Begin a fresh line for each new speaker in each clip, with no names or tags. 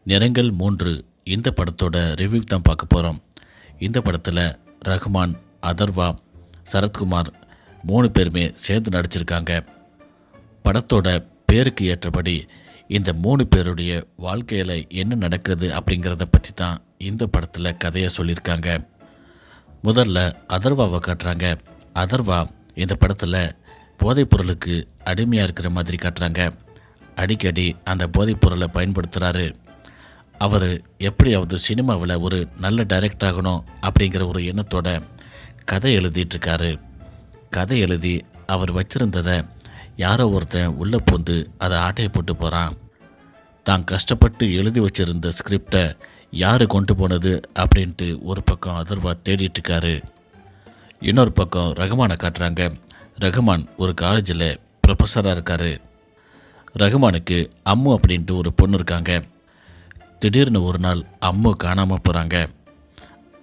நிறங்கள் 3 இந்த படத்தோட ரிவ்யூ தான் பார்க்க போகிறோம். இந்த படத்தில் ரஹ்மான், அதர்வா, சரத்குமார் 3 பேருமே சேர்ந்து நடிச்சிருக்காங்க. படத்தோட பேருக்கு ஏற்றபடி இந்த 3 பேருடைய வாழ்க்கையில் என்ன நடக்குது அப்படிங்கிறத பற்றி தான் இந்த படத்தில் கதையை சொல்லியிருக்காங்க. முதல்ல அதர்வாவை காட்டுறாங்க. அதர்வா இந்த படத்தில் போதைப்பொருளுக்கு அடிமையாக இருக்கிற மாதிரி காட்டுறாங்க. அடிக்கடி அந்த போதைப்பொருளை பயன்படுத்துகிறாரு. அவர் எப்படியாவது சினிமாவில் ஒரு நல்ல டைரக்டர் ஆகணும் அப்படிங்கிற ஒரு எண்ணத்தோட கதை எழுதிட்டுருக்காரு. கதை எழுதி அவர் வச்சிருந்ததை யாரோ ஒருத்தன் உள்ளே பூந்து அதை ஆட்டையை போட்டு போகிறான். தான் கஷ்டப்பட்டு எழுதி வச்சிருந்த ஸ்கிரிப்டை யார் கொண்டு போனது அப்படின்ட்டு ஒரு பக்கம் அதர்வா தேடிட்டுருக்காரு. இன்னொரு பக்கம் ரஹ்மானை காட்டுறாங்க. ரஹ்மான் ஒரு காலேஜில் ப்ரொஃபஸராக இருக்கார். ரஹ்மானுக்கு அம்மு அப்படின்ட்டு ஒரு பொண்ணு இருக்காங்க. திடீர்னு ஒரு நாள் அம்மு காணாமல் போகிறாங்க.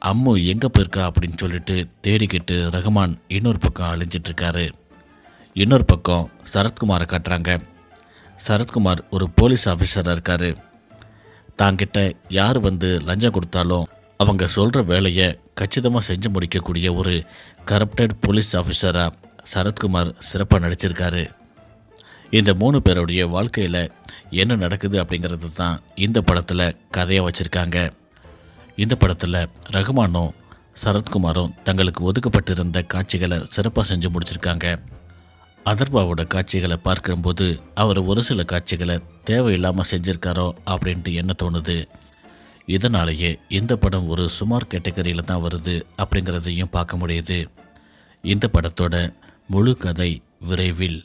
அம்மு எங்கே போயிருக்கா அப்படின்னு சொல்லிட்டு தேடிக்கிட்டு ரஹ்மான் இன்னொரு பக்கம் அழிஞ்சிட்ருக்காரு. இன்னொரு பக்கம் சரத்குமாரை காட்டுறாங்க. சரத்குமார் ஒரு போலீஸ் ஆஃபீஸராக இருக்கார். தாங்கிட்ட யார் வந்து லஞ்சம் கொடுத்தாலும் அவங்க சொல்கிற வேலையை கச்சிதமாக செஞ்சு முடிக்கக்கூடிய ஒரு கரப்டட் போலீஸ் ஆஃபீஸராக சரத்குமார் சிறப்பாக நடிச்சிருக்காரு. இந்த 3 பேருடைய வாழ்க்கையில் என்ன நடக்குது அப்படிங்கிறது தான் இந்த படத்தில் கதையாக வச்சுருக்காங்க. இந்த படத்தில் ரஹ்மானும் சரத்குமாரும் தங்களுக்கு ஒதுக்கப்பட்டிருந்த காட்சிகளை சிறப்பாக செஞ்சு முடிச்சிருக்காங்க. அதர்வாவோட காட்சிகளை பார்க்கும்போது அவர் ஒரு சில காட்சிகளை தேவையில்லாமல் செஞ்சுருக்காரோ அப்படின்ட்டு என்ன தோணுது. இதனாலேயே இந்த படம் ஒரு சுமார் கேட்டகரியில் தான் வருது அப்படிங்கிறதையும் பார்க்க முடியுது. இந்த படத்தோட முழு கதை விரைவில்